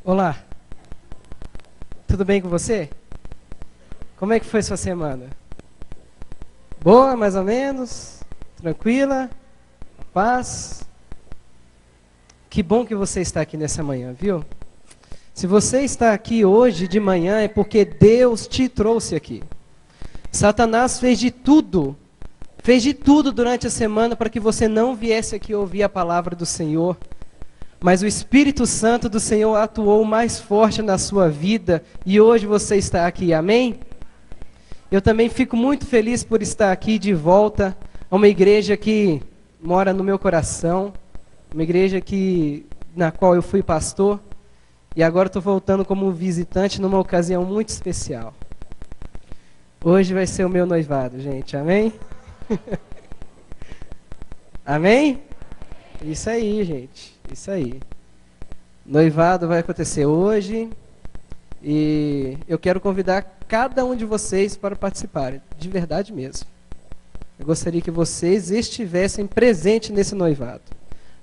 Olá, tudo bem com você? Como é que foi sua semana? Boa, mais ou menos? Tranquila? Paz? Que bom que você está aqui nessa manhã, viu? Se você está aqui hoje de manhã é porque Deus te trouxe aqui. Satanás fez de tudo durante a semana para que você não viesse aqui ouvir a palavra do Senhor. Mas o Espírito Santo do Senhor atuou mais forte na sua vida e hoje você está aqui, amém? Eu também fico muito feliz por estar aqui de volta a uma igreja que mora no meu coração, uma igreja na qual eu fui pastor e agora estou voltando como visitante numa ocasião muito especial. Hoje vai ser o meu noivado, gente, amém? Amém? Isso aí, gente. Isso aí. Noivado vai acontecer hoje e eu quero convidar cada um de vocês para participarem, de verdade mesmo. Eu gostaria que vocês estivessem presentes nesse noivado.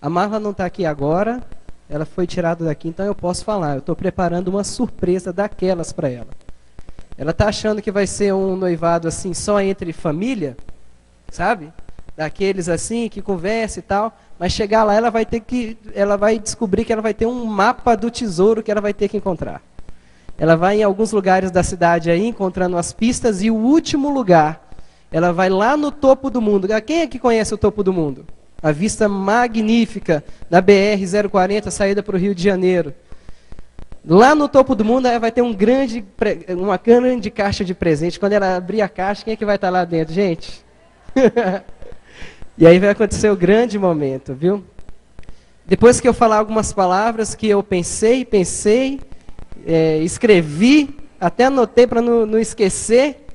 A Marla não está aqui agora, ela foi tirada daqui, então eu posso falar. Eu estou preparando uma surpresa daquelas para ela. Ela está achando que vai ser um noivado assim só entre família, sabe? Daqueles assim que conversa e tal, mas chegar lá ela vai descobrir que ela vai ter um mapa do tesouro que ela vai ter que encontrar. Ela vai em alguns lugares da cidade aí encontrando as pistas e o último lugar, ela vai lá no topo do mundo. Quem é que conhece o topo do mundo? A vista magnífica da BR-040 saída para o Rio de Janeiro. Lá no topo do mundo ela vai ter uma grande caixa de presente. Quando ela abrir a caixa, quem é que vai estar lá dentro, gente? E aí vai acontecer o grande momento, viu? Depois que eu falar algumas palavras que eu pensei, escrevi, até anotei para não esquecer,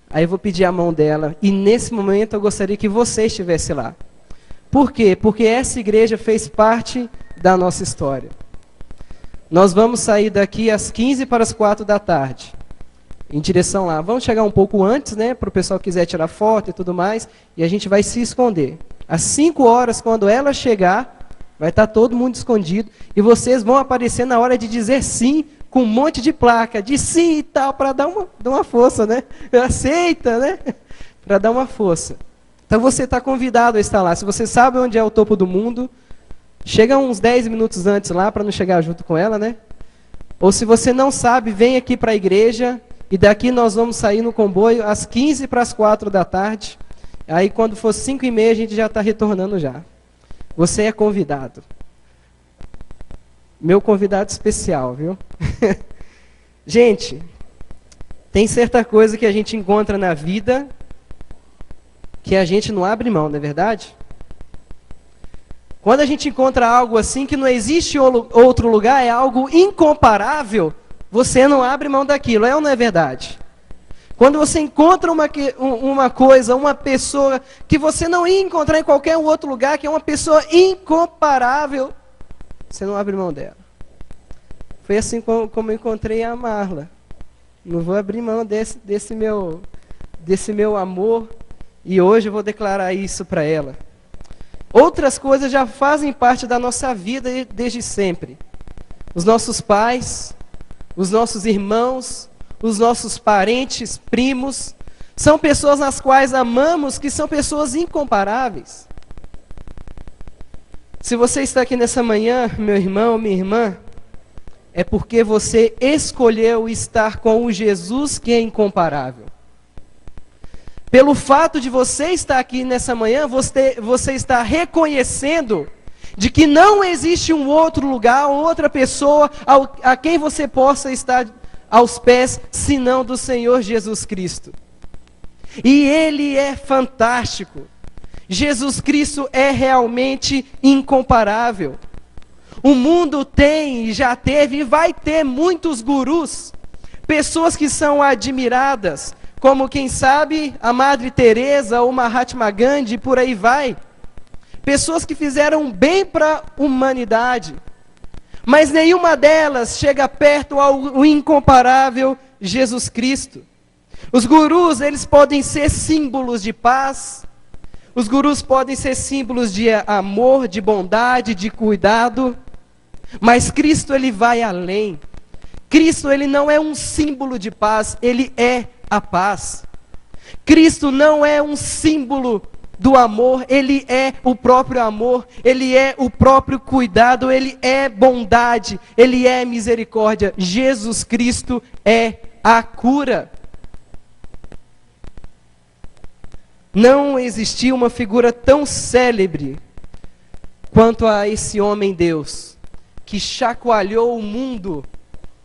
aí eu vou pedir a mão dela. E nesse momento eu gostaria que você estivesse lá. Por quê? Porque essa igreja fez parte da nossa história. Nós vamos sair daqui às 15 para as 4 da tarde. Em direção lá. Vamos chegar um pouco antes, né? Para o pessoal que quiser tirar foto e tudo mais. E a gente vai se esconder. Às 5 horas, quando ela chegar, vai estar todo mundo escondido. E vocês vão aparecer na hora de dizer sim, com um monte de placa. De sim e tal, para dar uma força, né? Aceita, né? Para dar uma força. Então você está convidado a estar lá. Se você sabe onde é o topo do mundo, chega uns 10 minutos antes lá, para não chegar junto com ela, né? Ou se você não sabe, vem aqui para a igreja. E daqui nós vamos sair no comboio às 15 para as 4 da tarde. Aí quando for 5h30 a gente já está retornando já. Você é convidado. Meu convidado especial, viu? Gente, tem certa coisa que a gente encontra na vida que a gente não abre mão, não é verdade? Quando a gente encontra algo assim que não existe outro lugar, é algo incomparável, você não abre mão daquilo, é ou não é verdade? Quando você encontra uma coisa, uma pessoa que você não ia encontrar em qualquer outro lugar, que é uma pessoa incomparável, você não abre mão dela. Foi assim como eu encontrei a Marla. Não vou abrir mão desse meu amor, e hoje eu vou declarar isso para ela. Outras coisas já fazem parte da nossa vida desde sempre. Os nossos pais, os nossos irmãos, os nossos parentes, primos, são pessoas nas quais amamos, que são pessoas incomparáveis. Se você está aqui nessa manhã, meu irmão, minha irmã, é porque você escolheu estar com o Jesus que é incomparável. Pelo fato de você estar aqui nessa manhã, você está reconhecendo de que não existe um outro lugar, outra pessoa a quem você possa estar aos pés, senão do Senhor Jesus Cristo. E Ele é fantástico. Jesus Cristo é realmente incomparável. O mundo tem, já teve e vai ter muitos gurus, pessoas que são admiradas, como quem sabe a Madre Teresa ou Mahatma Gandhi, por aí vai. Pessoas que fizeram bem para a humanidade, mas nenhuma delas chega perto ao incomparável Jesus Cristo. Os gurus, eles podem ser símbolos de paz, os gurus podem ser símbolos de amor, de bondade, de cuidado, Mas Cristo, ele vai além. Cristo, ele não é um símbolo de paz, ele é a paz. Cristo não é um símbolo do amor, ele é o próprio amor, ele é o próprio cuidado, ele é bondade, ele é misericórdia. Jesus Cristo é a cura. Não existia uma figura tão célebre quanto a esse homem-Deus, que chacoalhou o mundo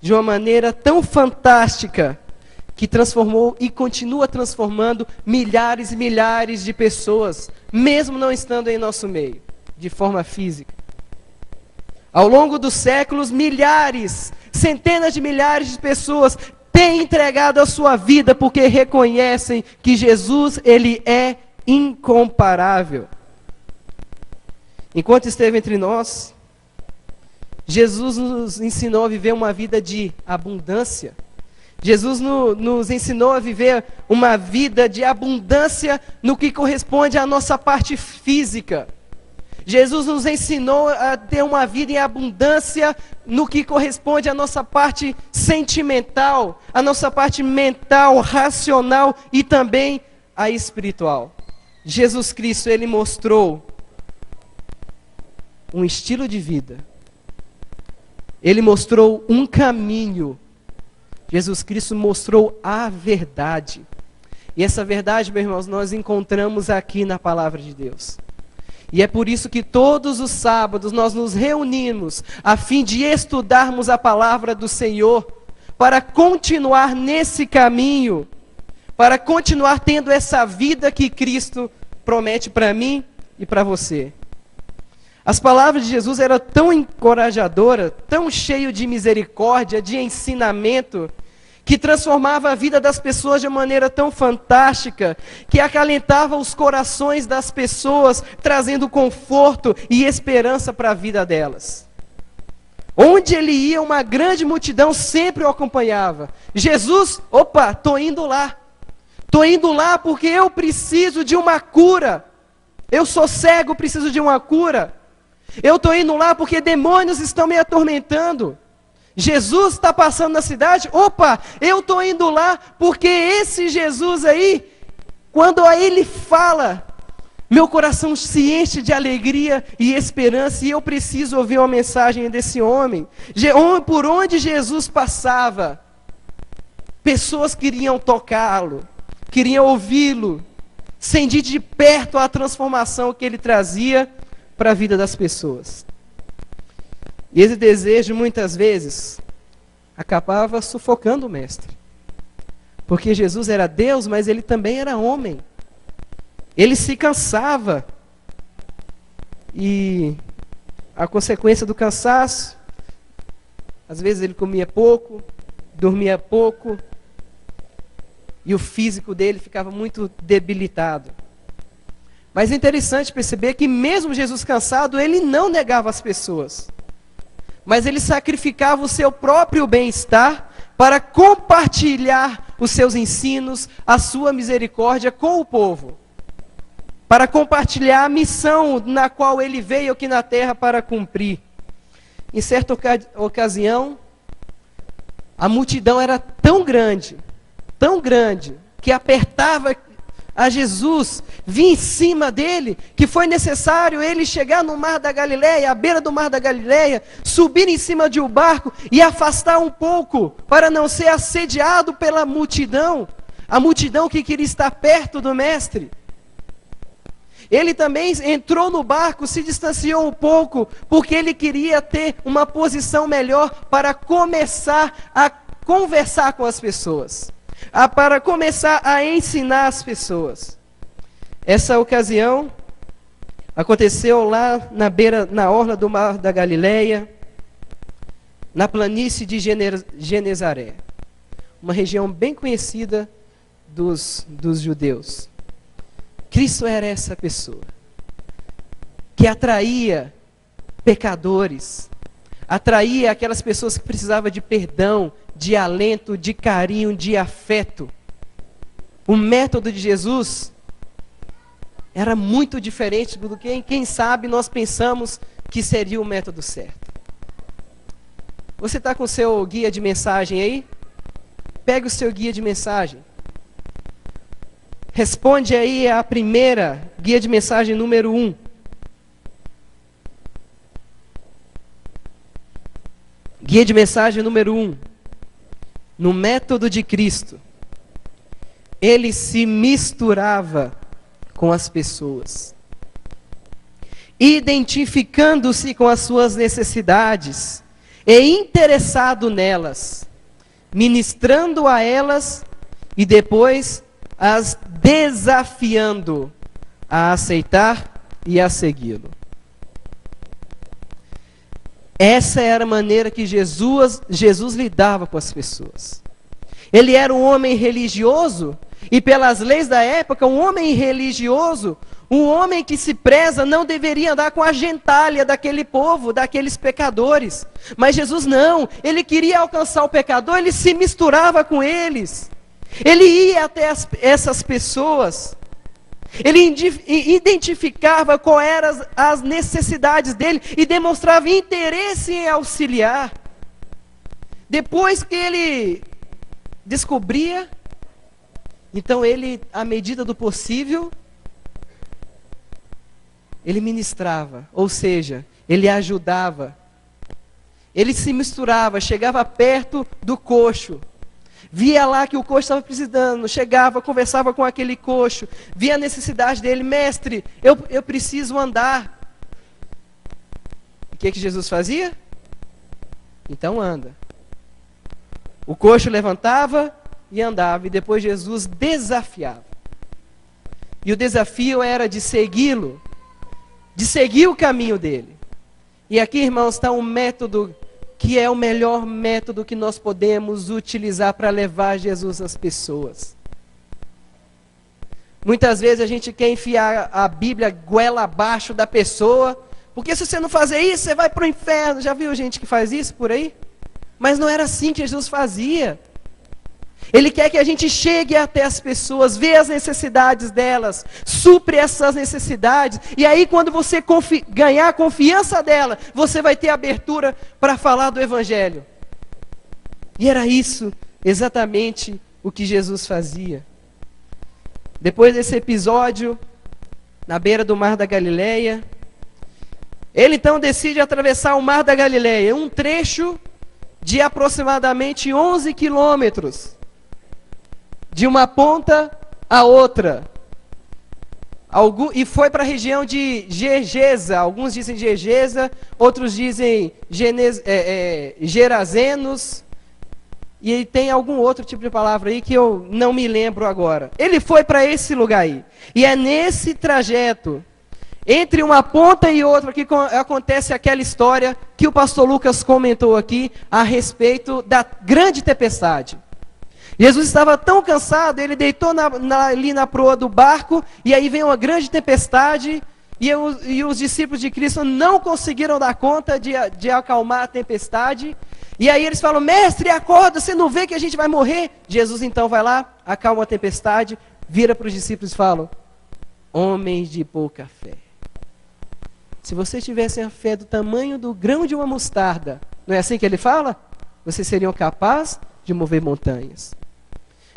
de uma maneira tão fantástica, que transformou e continua transformando milhares e milhares de pessoas, mesmo não estando em nosso meio, de forma física. Ao longo dos séculos, milhares, centenas de milhares de pessoas têm entregado a sua vida porque reconhecem que Jesus, ele é incomparável. Enquanto esteve entre nós, Jesus nos ensinou a viver uma vida de abundância. Jesus nos ensinou a viver uma vida de abundância no que corresponde à nossa parte física. Jesus nos ensinou a ter uma vida em abundância no que corresponde à nossa parte sentimental, à nossa parte mental, racional e também a espiritual. Jesus Cristo, ele mostrou um estilo de vida. Ele mostrou um caminho. Jesus Cristo mostrou a verdade. E essa verdade, meus irmãos, nós encontramos aqui na palavra de Deus. E é por isso que todos os sábados nós nos reunimos a fim de estudarmos a palavra do Senhor, para continuar nesse caminho, para continuar tendo essa vida que Cristo promete para mim e para você. As palavras de Jesus eram tão encorajadoras, tão cheias de misericórdia, de ensinamento, que transformava a vida das pessoas de uma maneira tão fantástica, que acalentava os corações das pessoas, trazendo conforto e esperança para a vida delas. Onde ele ia, uma grande multidão sempre o acompanhava. Jesus, opa, estou indo lá. Estou indo lá porque eu preciso de uma cura. Eu sou cego, preciso de uma cura. Eu estou indo lá porque demônios estão me atormentando. Jesus está passando na cidade, opa, eu estou indo lá porque esse Jesus aí, quando ele fala, meu coração se enche de alegria e esperança e eu preciso ouvir uma mensagem desse homem. Por onde Jesus passava, pessoas queriam tocá-lo, queriam ouvi-lo, sentir de perto a transformação que ele trazia para a vida das pessoas. E esse desejo, muitas vezes, acabava sufocando o mestre. Porque Jesus era Deus, mas ele também era homem. Ele se cansava. E a consequência do cansaço, às vezes ele comia pouco, dormia pouco, e o físico dele ficava muito debilitado. Mas é interessante perceber que mesmo Jesus cansado, ele não negava as pessoas. Mas ele sacrificava o seu próprio bem-estar para compartilhar os seus ensinos, a sua misericórdia com o povo. Para compartilhar a missão na qual ele veio aqui na terra para cumprir. Em certa ocasião, a multidão era tão grande, que apertava a Jesus, vir em cima dele, que foi necessário ele chegar no Mar da Galileia, à beira do Mar da Galileia, subir em cima de um barco e afastar um pouco, para não ser assediado pela multidão, a multidão que queria estar perto do mestre. Ele também entrou no barco, se distanciou um pouco, porque ele queria ter uma posição melhor para começar a conversar com as pessoas. Para começar a ensinar as pessoas. Essa ocasião aconteceu lá na orla do Mar da Galileia, na planície de Genezaré, uma região bem conhecida dos judeus. Cristo era essa pessoa que atraía pecadores, atraía aquelas pessoas que precisavam de perdão, de alento, de carinho, de afeto. O método de Jesus era muito diferente do que, quem sabe, nós pensamos que seria o método certo. Você está com o seu guia de mensagem aí? Pega o seu guia de mensagem. Responde aí a primeira guia de mensagem número 1. Guia de mensagem número 1. No método de Cristo, ele se misturava com as pessoas, identificando-se com as suas necessidades e interessado nelas, ministrando a elas e depois as desafiando a aceitar e a segui-lo. Essa era a maneira que Jesus lidava com as pessoas. Ele era um homem religioso, e pelas leis da época, um homem religioso, um homem que se preza, não deveria andar com a gentalha daquele povo, daqueles pecadores. Mas Jesus não, ele queria alcançar o pecador, ele se misturava com eles. Ele ia até essas pessoas. Ele identificava quais eram as necessidades dele e demonstrava interesse em auxiliar. Depois que ele descobria, então ele, à medida do possível, ele ministrava, ou seja, ele ajudava. Ele se misturava, chegava perto do coxo. Via lá que o coxo estava precisando, chegava, conversava com aquele coxo, via a necessidade dele, mestre, eu preciso andar. O que Jesus fazia? Então anda. O coxo levantava e andava, e depois Jesus desafiava. E o desafio era de segui-lo, de seguir o caminho dele. E aqui, irmãos, está um método que é o melhor método que nós podemos utilizar para levar Jesus às pessoas. Muitas vezes a gente quer enfiar a Bíblia goela abaixo da pessoa, porque se você não fazer isso, você vai para o inferno. Já viu gente que faz isso por aí? Mas não era assim que Jesus fazia. Ele quer que a gente chegue até as pessoas, vê as necessidades delas, supre essas necessidades, e aí quando você ganhar a confiança dela, você vai ter abertura para falar do Evangelho. E era isso exatamente o que Jesus fazia. Depois desse episódio, na beira do Mar da Galileia, ele então decide atravessar o Mar da Galileia, um trecho de aproximadamente 11 quilômetros, de uma ponta a outra, e foi para a região de Gergesa. Alguns dizem Gergesa, outros dizem Gerazenos, e tem algum outro tipo de palavra aí que eu não me lembro agora. Ele foi para esse lugar aí, e é nesse trajeto, entre uma ponta e outra, que acontece aquela história que o pastor Lucas comentou aqui, a respeito da grande tempestade. Jesus estava tão cansado, ele deitou ali na proa do barco, e aí vem uma grande tempestade, e os discípulos de Cristo não conseguiram dar conta de acalmar a tempestade, e aí eles falam, mestre, acorda, você não vê que a gente vai morrer? Jesus então vai lá, acalma a tempestade, vira para os discípulos e fala, homens de pouca fé. Se vocês tivessem a fé do tamanho do grão de uma mostarda, não é assim que ele fala? Vocês seriam capazes de mover montanhas.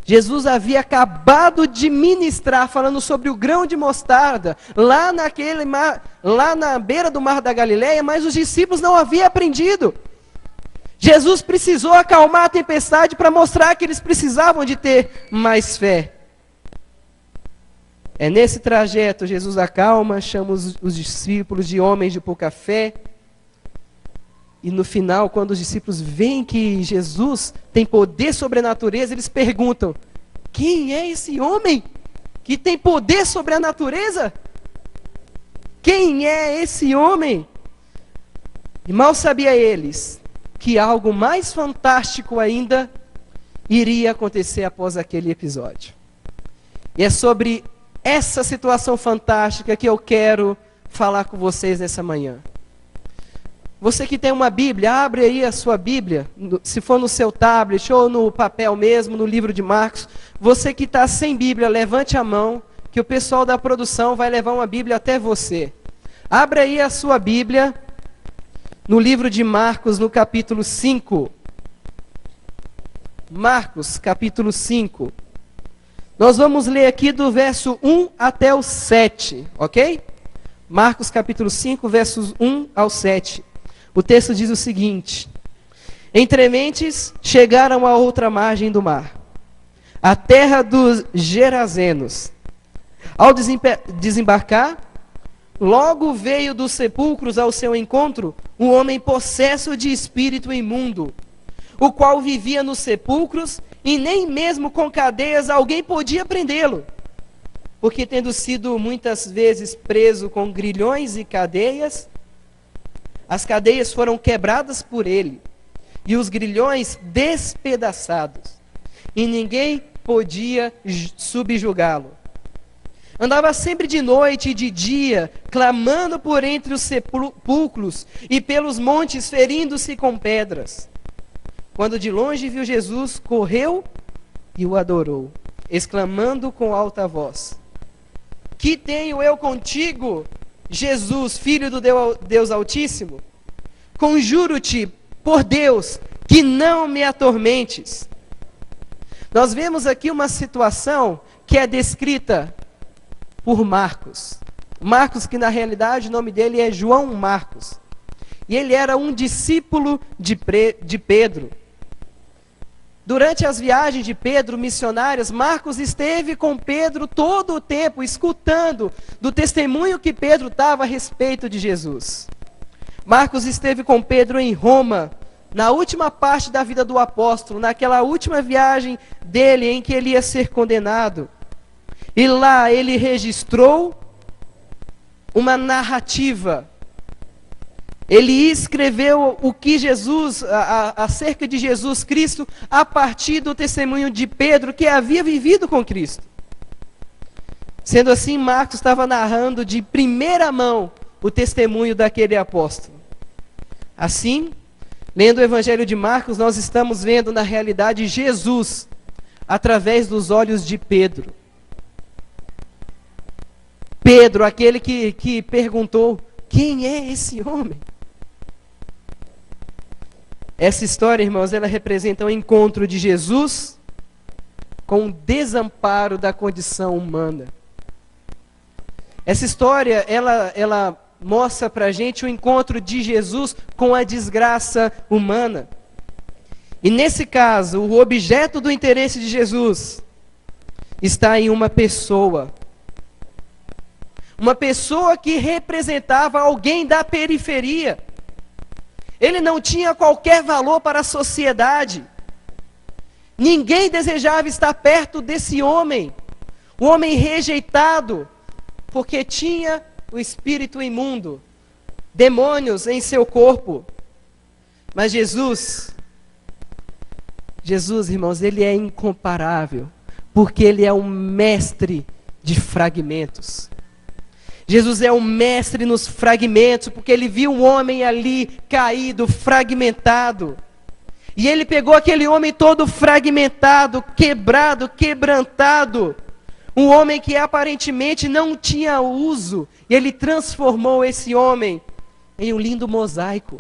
Jesus havia acabado de ministrar, falando sobre o grão de mostarda, lá na beira do Mar da Galileia, mas os discípulos não haviam aprendido. Jesus precisou acalmar a tempestade para mostrar que eles precisavam de ter mais fé. É nesse trajeto, Jesus acalma, chama os discípulos de homens de pouca fé. E no final, quando os discípulos veem que Jesus tem poder sobre a natureza, eles perguntam, quem é esse homem que tem poder sobre a natureza? Quem é esse homem? E mal sabia eles que algo mais fantástico ainda iria acontecer após aquele episódio. E é sobre essa situação fantástica que eu quero falar com vocês nessa manhã. Você que tem uma Bíblia, abre aí a sua Bíblia, se for no seu tablet ou no papel mesmo, no livro de Marcos. Você que está sem Bíblia, levante a mão, que o pessoal da produção vai levar uma Bíblia até você. Abre aí a sua Bíblia no livro de Marcos, no capítulo 5. Marcos, capítulo 5. Nós vamos ler aqui do verso 1 até o 7, ok? Marcos, capítulo 5, versos 1 ao 7. O texto diz o seguinte: Entrementes chegaram à outra margem do mar, a terra dos Gerazenos. Ao desembarcar, logo veio dos sepulcros ao seu encontro um homem possesso de espírito imundo, o qual vivia nos sepulcros, e nem mesmo com cadeias alguém podia prendê-lo, porque tendo sido muitas vezes preso com grilhões e cadeias, as cadeias foram quebradas por ele, e os grilhões despedaçados, e ninguém podia subjugá-lo. Andava sempre de noite e de dia, clamando por entre os sepulcros e pelos montes, ferindo-se com pedras. Quando de longe viu Jesus, correu e o adorou, exclamando com alta voz: Que tenho eu contigo, Jesus, Filho do Deus Altíssimo? Conjuro-te, por Deus, que não me atormentes. Nós vemos aqui uma situação que é descrita por Marcos. Marcos, que na realidade o nome dele é João Marcos. E ele era um discípulo de Pedro. Durante as viagens de Pedro, missionárias, Marcos esteve com Pedro todo o tempo, escutando do testemunho que Pedro dava a respeito de Jesus. Marcos esteve com Pedro em Roma, na última parte da vida do apóstolo, naquela última viagem dele em que ele ia ser condenado. E lá ele registrou uma narrativa. Ele escreveu o que Jesus, acerca de Jesus Cristo, a partir do testemunho de Pedro, que havia vivido com Cristo. Sendo assim, Marcos estava narrando de primeira mão o testemunho daquele apóstolo. Assim, lendo o Evangelho de Marcos, nós estamos vendo na realidade Jesus, através dos olhos de Pedro. Pedro, aquele que perguntou: quem é esse homem? Essa história, irmãos, ela representa o encontro de Jesus com o desamparo da condição humana. Essa história, ela mostra para a gente o encontro de Jesus com a desgraça humana. E nesse caso, o objeto do interesse de Jesus está em uma pessoa. Uma pessoa que representava alguém da periferia. Ele não tinha qualquer valor para a sociedade. Ninguém desejava estar perto desse homem. O homem rejeitado, porque tinha o espírito imundo, demônios em seu corpo. Mas Jesus, irmãos, ele é incomparável, porque ele é um mestre de fragmentos. Jesus é um mestre nos fragmentos, porque ele viu um homem ali caído, fragmentado. E ele pegou aquele homem todo fragmentado, quebrado, quebrantado. Um homem que aparentemente não tinha uso. E ele transformou esse homem em um lindo mosaico.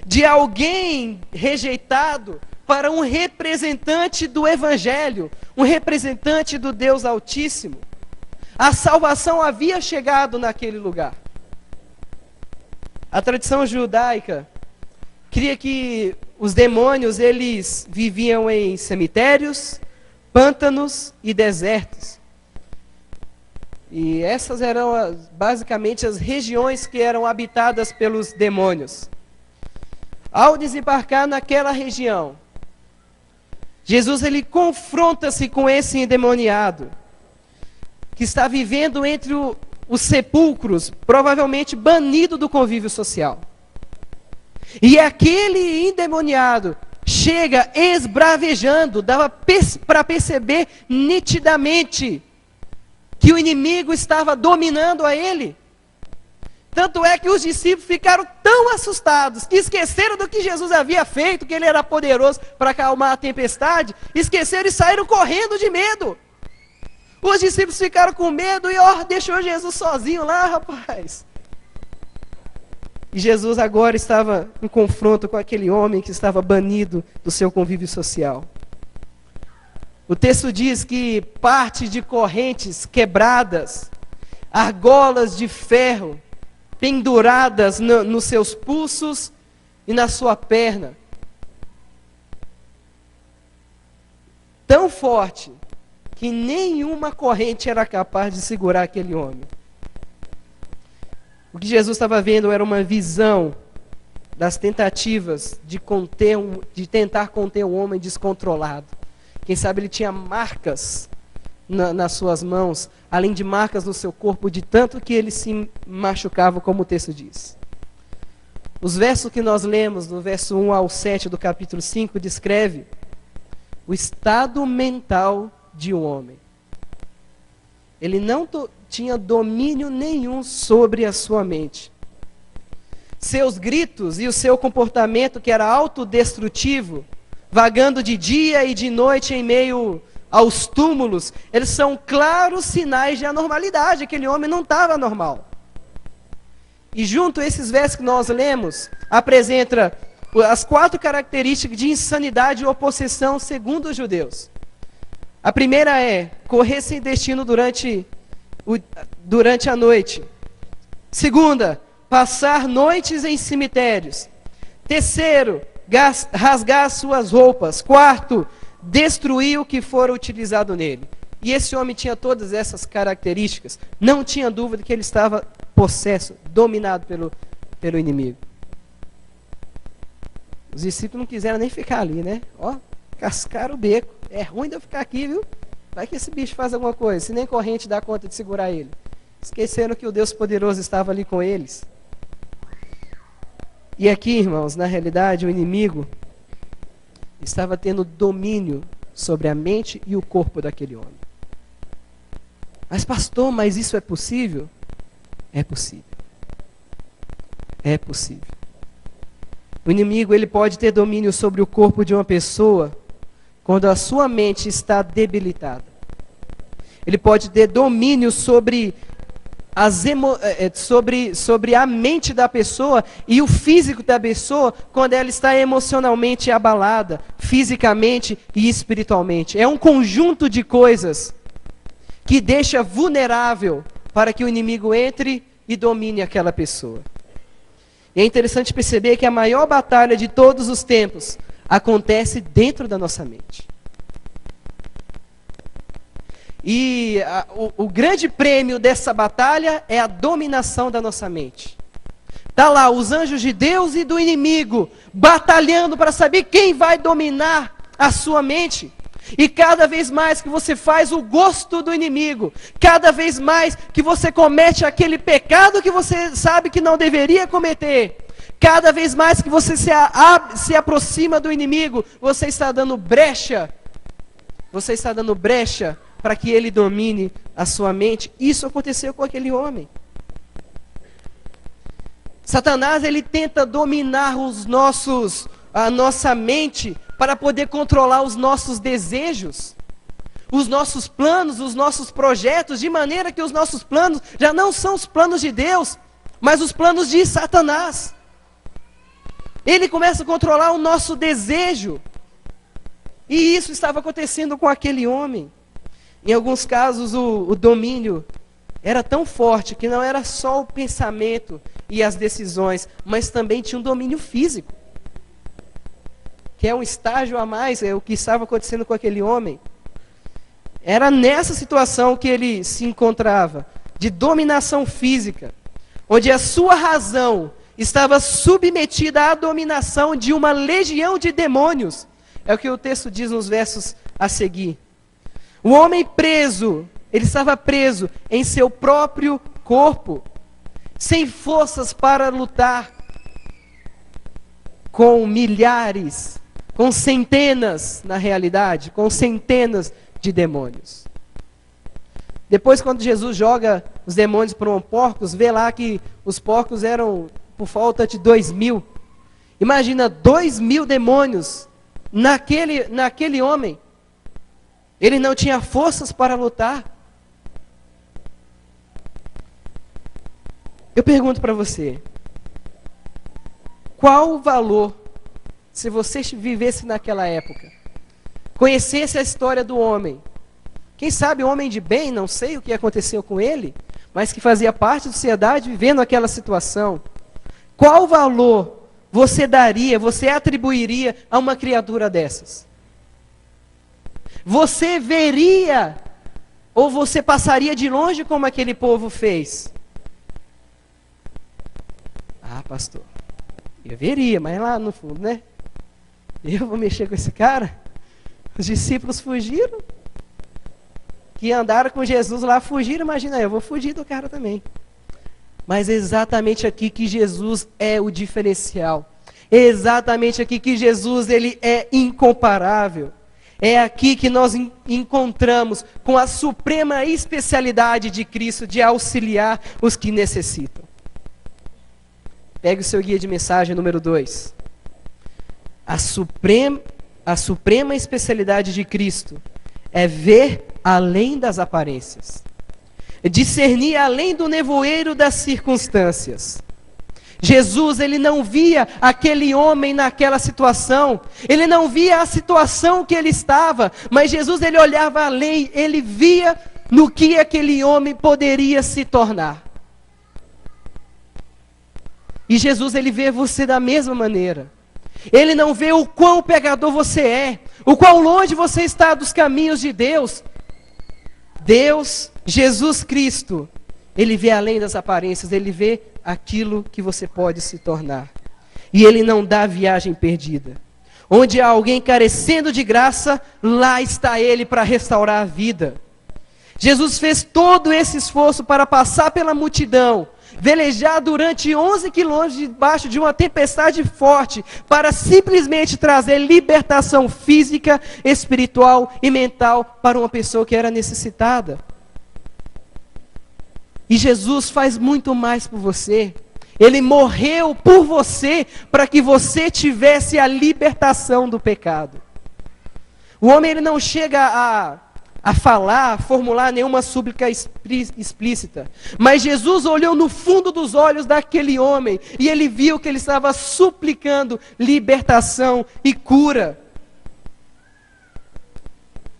De alguém rejeitado para um representante do Evangelho, um representante do Deus Altíssimo. A salvação havia chegado naquele lugar. A tradição judaica cria que os demônios, eles viviam em cemitérios, pântanos e desertos. E essas eram basicamente as regiões que eram habitadas pelos demônios. Ao desembarcar naquela região, Jesus ele confronta-se com esse endemoniado, que está vivendo entre os sepulcros, provavelmente banido do convívio social. E aquele endemoniado chega esbravejando, dava para perceber nitidamente que o inimigo estava dominando a ele. Tanto é que os discípulos ficaram tão assustados, que esqueceram do que Jesus havia feito, que ele era poderoso para acalmar a tempestade, esqueceram e saíram correndo de medo. Os discípulos ficaram com medo e deixou Jesus sozinho lá, rapaz. E Jesus agora estava em confronto com aquele homem que estava banido do seu convívio social. O texto diz que parte de correntes quebradas, argolas de ferro penduradas nos seus pulsos e na sua perna. Tão forte que nenhuma corrente era capaz de segurar aquele homem. O que Jesus estava vendo era uma visão das tentativas de tentar conter um homem descontrolado. Quem sabe ele tinha marcas nas suas mãos, além de marcas no seu corpo, de tanto que ele se machucava, como o texto diz. Os versos que nós lemos, do verso 1 ao 7 do capítulo 5, descreve o estado mental de um homem. Ele não tinha domínio nenhum sobre a sua mente. Seus gritos e o seu comportamento, que era autodestrutivo, vagando de dia e de noite em meio aos túmulos, eles são claros sinais de anormalidade. Aquele homem não estava normal. E junto a esses versos que nós lemos, apresenta as 4 características de insanidade ou possessão segundo os judeus. A primeira é correr sem destino durante a noite. Segunda, passar noites em cemitérios. Terceiro, rasgar suas roupas. Quarto, destruir o que for utilizado nele. E esse homem tinha todas essas características. Não tinha dúvida que ele estava possesso, dominado pelo inimigo. Os discípulos não quiseram nem ficar ali, né? Ó, cascaram o beco. É ruim de eu ficar aqui, viu? Vai que esse bicho faz alguma coisa, se nem corrente dá conta de segurar ele. Esqueceram que o Deus poderoso estava ali com eles. E aqui, irmãos, na realidade, o inimigo estava tendo domínio sobre a mente e o corpo daquele homem. Mas pastor, mas isso é possível? É possível. É possível. O inimigo, ele pode ter domínio sobre o corpo de uma pessoa quando a sua mente está debilitada. Ele pode ter domínio sobre a mente da pessoa e o físico da pessoa quando ela está emocionalmente abalada, fisicamente e espiritualmente. É um conjunto de coisas que deixa vulnerável para que o inimigo entre e domine aquela pessoa. E é interessante perceber que a maior batalha de todos os tempos acontece dentro da nossa mente. E o grande prêmio dessa batalha é a dominação da nossa mente. Está lá os anjos de Deus e do inimigo batalhando para saber quem vai dominar a sua mente. E cada vez mais que você faz o gosto do inimigo, cada vez mais que você comete aquele pecado que você sabe que não deveria cometer, cada vez mais que você se aproxima do inimigo, você está dando brecha para que ele domine a sua mente. Isso aconteceu com aquele homem. Satanás, ele tenta dominar a nossa mente para poder controlar os nossos desejos, os nossos planos, os nossos projetos, de maneira que os nossos planos já não são os planos de Deus, mas os planos de Satanás. Ele começa a controlar o nosso desejo. E isso estava acontecendo com aquele homem. Em alguns casos, o domínio era tão forte que não era só o pensamento e as decisões, mas também tinha um domínio físico. Que é um estágio a mais, é o que estava acontecendo com aquele homem. Era nessa situação que ele se encontrava, de dominação física, onde a sua razão estava submetida à dominação de uma legião de demônios. É o que o texto diz nos versos a seguir. O homem preso, ele estava preso em seu próprio corpo, sem forças para lutar com milhares, com centenas, na realidade, com centenas de demônios. Depois, quando Jesus joga os demônios para os porcos, vê lá que os porcos eram por falta de 2.000. Imagina 2.000 demônios naquele homem. Ele não tinha forças para lutar. Eu pergunto para você, qual o valor, se você vivesse naquela época, conhecesse a história do homem, quem sabe homem de bem, não sei o que aconteceu com ele, mas que fazia parte da sociedade vivendo aquela situação, qual valor você daria, você atribuiria a uma criatura dessas? Você veria, ou você passaria de longe como aquele povo fez? Ah, pastor, eu veria, mas lá no fundo, né? Eu vou mexer com esse cara? Os discípulos fugiram, que andaram com Jesus lá, fugiram, imagina, eu vou fugir do cara também. Mas é exatamente aqui que Jesus é o diferencial. É exatamente aqui que Jesus ele é incomparável. É aqui que nós encontramos com a suprema especialidade de Cristo de auxiliar os que necessitam. Pegue o seu guia de mensagem número 2. A suprema especialidade de Cristo é ver além das aparências. Discernir além do nevoeiro das circunstâncias. Jesus, ele não via aquele homem naquela situação, ele não via a situação que ele estava, mas Jesus, ele olhava além, ele via no que aquele homem poderia se tornar. E Jesus, ele vê você da mesma maneira. Ele não vê o quão pecador você é, o quão longe você está dos caminhos de Deus. Deus, Jesus Cristo, ele vê além das aparências, ele vê aquilo que você pode se tornar. E ele não dá viagem perdida. Onde há alguém carecendo de graça, lá está ele para restaurar a vida. Jesus fez todo esse esforço para passar pela multidão, velejar durante 11 quilômetros debaixo de uma tempestade forte, para simplesmente trazer libertação física, espiritual e mental para uma pessoa que era necessitada. E Jesus faz muito mais por você. Ele morreu por você, para que você tivesse a libertação do pecado. O homem ele não chega a falar, a formular nenhuma súplica explícita. Mas Jesus olhou no fundo dos olhos daquele homem, e ele viu que ele estava suplicando libertação e cura.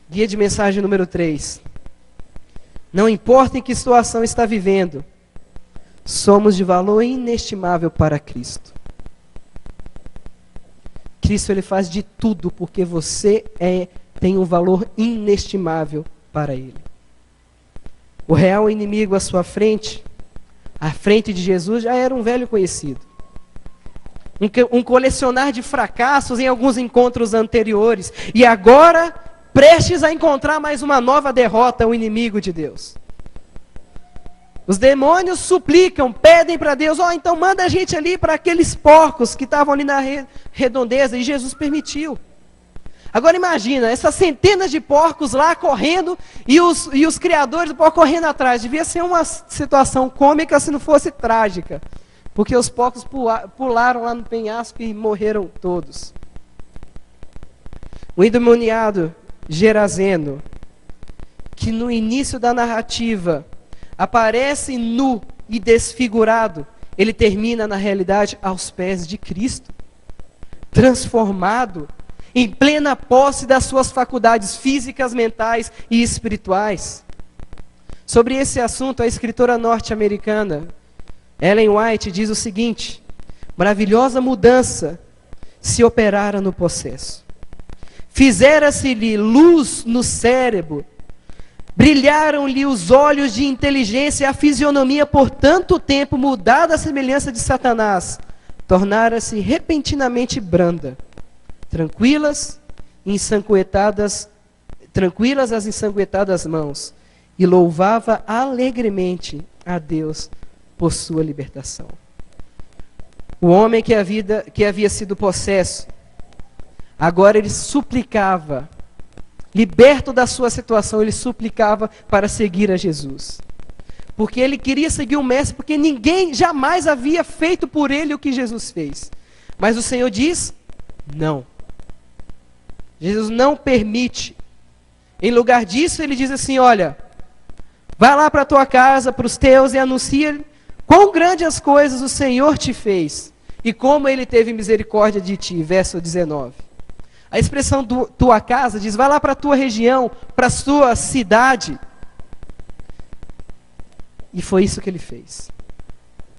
Guia de mensagem número 3. Não importa em que situação está vivendo, somos de valor inestimável para Cristo. Cristo ele faz de tudo porque você tem um valor inestimável para Ele. O real inimigo à sua frente, à frente de Jesus, já era um velho conhecido. Um colecionar de fracassos em alguns encontros anteriores. E agora, prestes a encontrar mais uma nova derrota, o inimigo de Deus. Os demônios suplicam, pedem para Deus, então manda a gente ali para aqueles porcos que estavam ali na redondeza, e Jesus permitiu. Agora imagina, essas centenas de porcos lá correndo, e os criadores do porco correndo atrás. Devia ser uma situação cômica se não fosse trágica, porque os porcos pularam lá no penhasco e morreram todos. O endemoniado Gerazeno, que no início da narrativa aparece nu e desfigurado, ele termina na realidade aos pés de Cristo, transformado, em plena posse das suas faculdades físicas, mentais e espirituais. Sobre esse assunto, a escritora norte-americana Ellen White diz o seguinte: maravilhosa mudança se operara no possesso. Fizera-se-lhe luz no cérebro, brilharam-lhe os olhos de inteligência e a fisionomia por tanto tempo mudada à semelhança de Satanás, tornara-se repentinamente branda, tranquilas as ensanguentadas mãos, e louvava alegremente a Deus por sua libertação. O homem que havia sido possesso, agora ele suplicava, liberto da sua situação, ele suplicava para seguir a Jesus. Porque ele queria seguir o Mestre, porque ninguém jamais havia feito por ele o que Jesus fez. Mas o Senhor diz, não. Jesus não permite. Em lugar disso, ele diz assim, olha, vai lá para a tua casa, para os teus, e anuncia quão grandes coisas o Senhor te fez. e como ele teve misericórdia de ti, verso 19. A expressão tua casa diz, vai lá para a tua região, para a sua cidade. E foi isso que ele fez.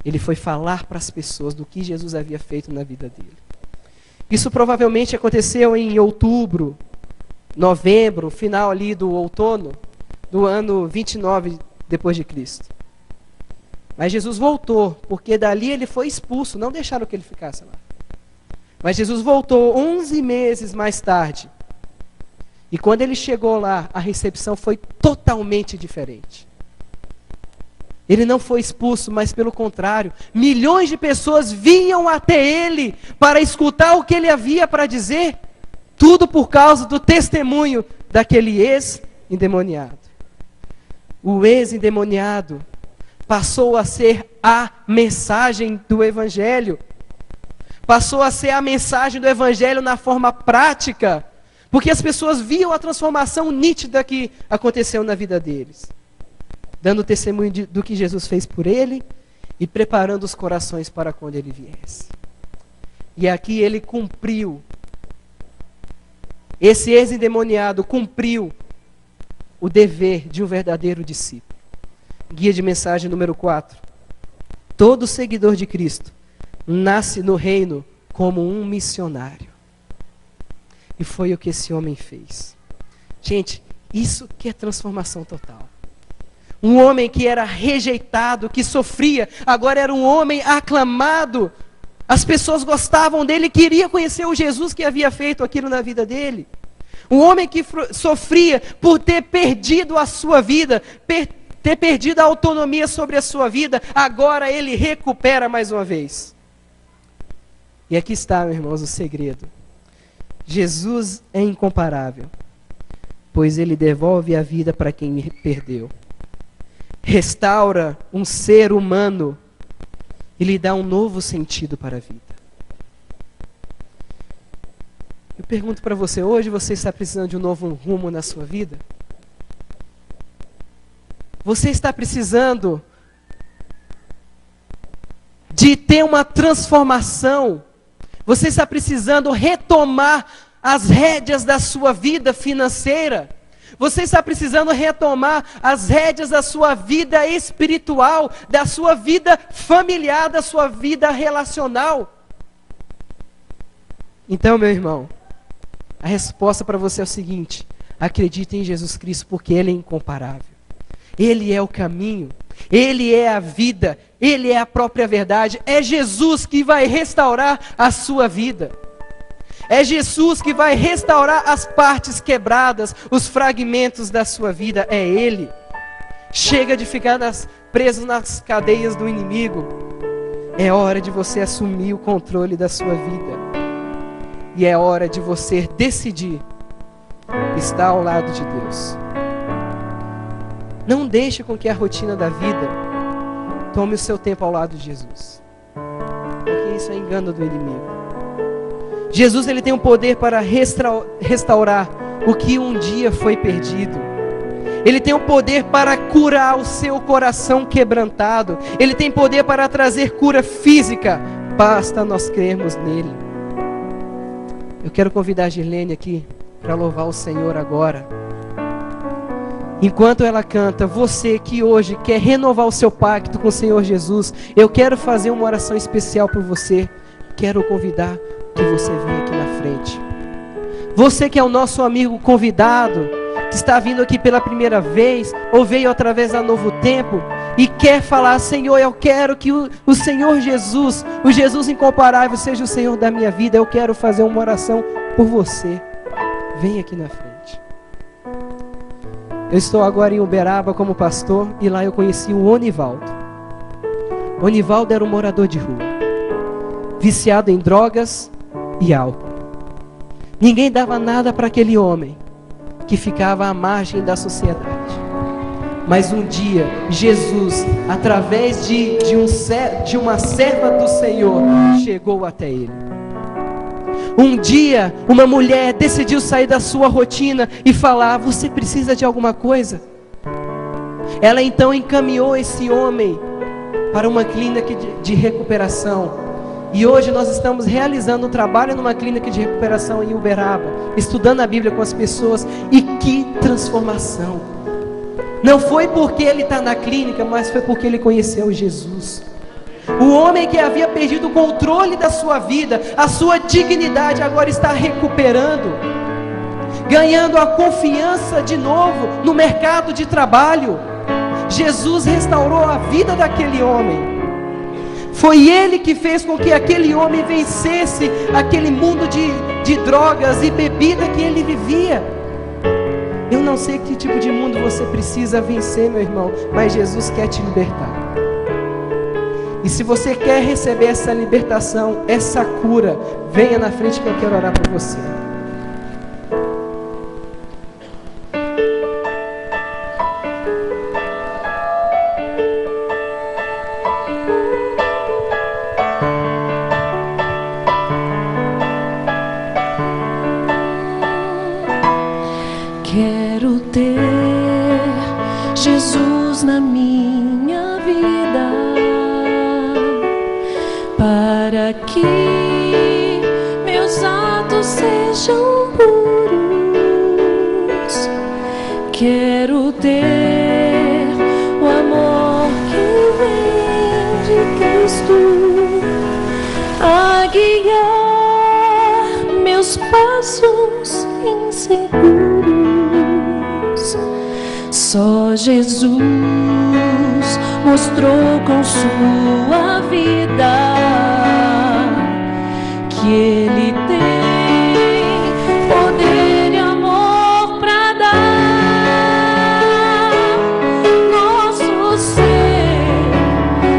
Ele foi falar para as pessoas do que Jesus havia feito na vida dele. Isso provavelmente aconteceu em outubro, novembro, final ali do outono, do ano 29 depois de Cristo. Mas Jesus voltou, porque dali ele foi expulso, não deixaram que ele ficasse lá. Mas Jesus voltou 11 meses mais tarde. E quando ele chegou lá, a recepção foi totalmente diferente. Ele não foi expulso, mas pelo contrário, milhões de pessoas vinham até ele para escutar o que ele havia para dizer, tudo por causa do testemunho daquele ex-endemoniado. O ex-endemoniado passou a ser a mensagem do Evangelho, passou a ser a mensagem do Evangelho na forma prática, porque as pessoas viam a transformação nítida que aconteceu na vida deles, dando testemunho do que Jesus fez por ele e preparando os corações para quando ele viesse. E aqui ele cumpriu, esse ex-endemoniado cumpriu o dever de um verdadeiro discípulo. Guia de mensagem número 4. Todo seguidor de Cristo nasce no reino como um missionário. E foi o que esse homem fez. Gente, isso que é transformação total. Um homem que era rejeitado, que sofria, agora era um homem aclamado. As pessoas gostavam dele, queriam conhecer o Jesus que havia feito aquilo na vida dele. Um homem que sofria por ter perdido a sua vida, ter perdido a autonomia sobre a sua vida, agora ele recupera mais uma vez. E aqui está, meus irmãos, o segredo. Jesus é incomparável, pois ele devolve a vida para quem perdeu. Restaura um ser humano e lhe dá um novo sentido para a vida. Eu pergunto para você, hoje você está precisando de um novo rumo na sua vida? Você está precisando de ter uma transformação? Você está precisando retomar as rédeas da sua vida financeira? Você está precisando retomar as rédeas da sua vida espiritual, da sua vida familiar, da sua vida relacional? Então, meu irmão, a resposta para você é o seguinte: acredite em Jesus Cristo, porque Ele é incomparável. Ele é o caminho, Ele é a vida, Ele é a própria verdade. É Jesus que vai restaurar a sua vida. É Jesus que vai restaurar as partes quebradas, os fragmentos da sua vida. É Ele. Chega de ficar preso nas cadeias do inimigo. É hora de você assumir o controle da sua vida. E é hora de você decidir estar ao lado de Deus. Não deixe com que a rotina da vida tome o seu tempo ao lado de Jesus. Porque isso é engano do inimigo. Jesus, ele tem o poder para restaurar o que um dia foi perdido. Ele tem o poder para curar o seu coração quebrantado. Ele tem poder para trazer cura física. Basta nós crermos nele. Eu quero convidar a Girlene aqui para louvar o Senhor agora. Enquanto ela canta, você que hoje quer renovar o seu pacto com o Senhor Jesus, eu quero fazer uma oração especial por você. Quero convidar que você venha aqui na frente. Você que é o nosso amigo convidado, que está vindo aqui pela primeira vez, ou veio através da Novo Tempo, e quer falar: Senhor, eu quero que o Senhor Jesus, o Jesus incomparável, seja o Senhor da minha vida. Eu quero fazer uma oração por você. Vem aqui na frente. Eu estou agora em Uberaba como pastor, e lá eu conheci o Onivaldo. Onivaldo era um morador de rua, viciado em drogas e álcool. Ninguém dava nada para aquele homem que ficava à margem da sociedade. Mas um dia, Jesus, através de uma serva do Senhor, chegou até ele. Um dia, uma mulher decidiu sair da sua rotina e falar: você precisa de alguma coisa? Ela então encaminhou esse homem para uma clínica de recuperação. E hoje nós estamos realizando um trabalho numa clínica de recuperação em Uberaba, estudando a Bíblia com as pessoas. E que transformação! Não foi porque ele está na clínica, mas foi porque ele conheceu Jesus. O homem que havia perdido o controle da sua vida, a sua dignidade, agora está recuperando, ganhando a confiança de novo no mercado de trabalho. Jesus restaurou a vida daquele homem. Foi Ele que fez com que aquele homem vencesse aquele mundo de drogas e bebida que ele vivia. Eu não sei que tipo de mundo você precisa vencer, meu irmão, mas Jesus quer te libertar. E se você quer receber essa libertação, essa cura, venha na frente que eu quero orar por você. Quero ter Jesus na minha vida, para que meus atos sejam puros. Quero ter o amor que vem de Cristo a guiar meus passos inseguros. Só Jesus mostrou com sua vida que Ele tem poder e amor para dar. Nosso ser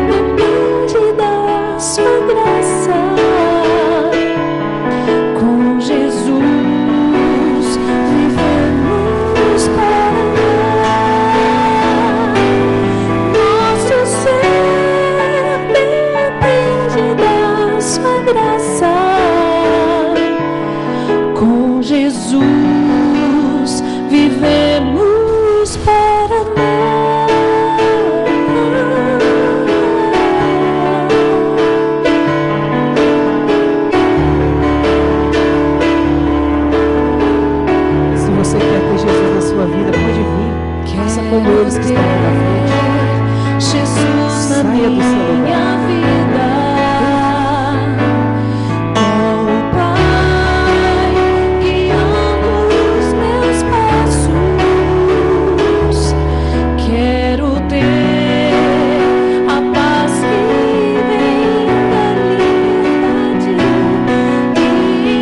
depende da sua graça. Com Jesus vivemos para dar. Nosso ser depende da sua graça. Com Jesus vivemos para amar. Se você quer ter Jesus na sua vida, pode vir. Faça como eles que estão aqui na frente. Jesus na Saia do seu minha lugar. vida, com o Pai guiando os meus passos. Quero ter a paz que vem da liberdade, que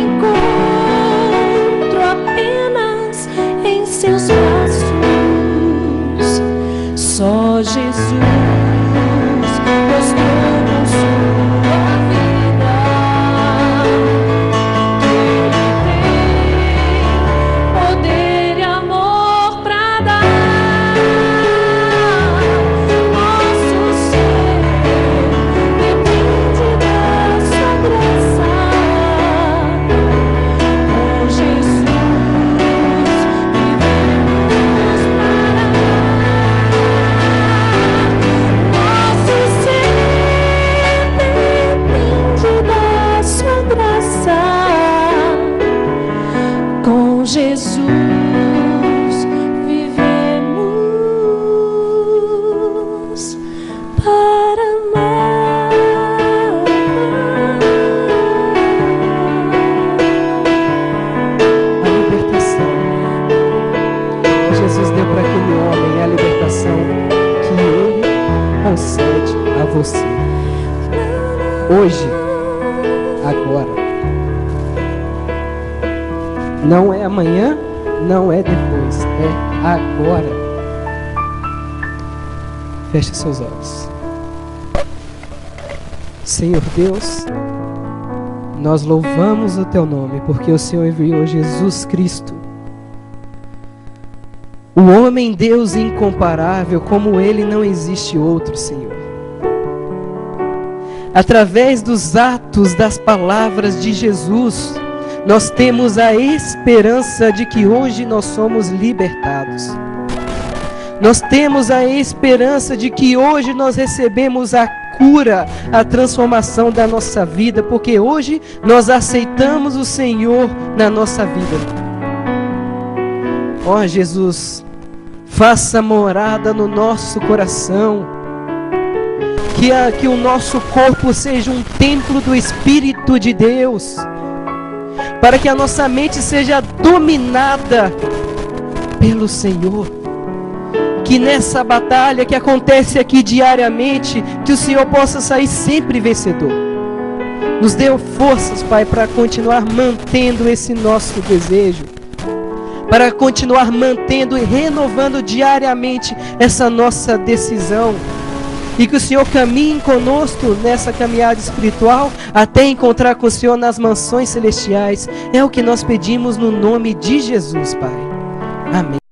encontro apenas em seus braços. Só Jesus mostrou com sua vida que Ele tem poder e amor para dar. Nosso ser depende da sua graça. Com Jesus vivemos para nosso ser depende da sua graça. Com Jesus vivemos para amar. A libertação que Jesus deu para aquele homem é a libertação que Ele concede a você. Hoje, agora. Não é amanhã, não é depois, é agora. Feche seus olhos. Senhor Deus, nós louvamos o Teu nome, porque o Senhor enviou Jesus Cristo, o homem Deus incomparável, como Ele não existe outro, Senhor. Através dos atos, das palavras de Jesus, nós temos a esperança de que hoje nós somos libertados. Nós temos a esperança de que hoje nós recebemos a cura, a transformação da nossa vida, porque hoje nós aceitamos o Senhor na nossa vida. Ó Jesus, faça morada no nosso coração, que o nosso corpo seja um templo do Espírito de Deus, para que a nossa mente seja dominada pelo Senhor. Que nessa batalha que acontece aqui diariamente, que o Senhor possa sair sempre vencedor. Nos dê forças, Pai, para continuar mantendo esse nosso desejo, para continuar mantendo e renovando diariamente essa nossa decisão. E que o Senhor caminhe conosco nessa caminhada espiritual até encontrar com o Senhor nas mansões celestiais. É o que nós pedimos no nome de Jesus, Pai. Amém.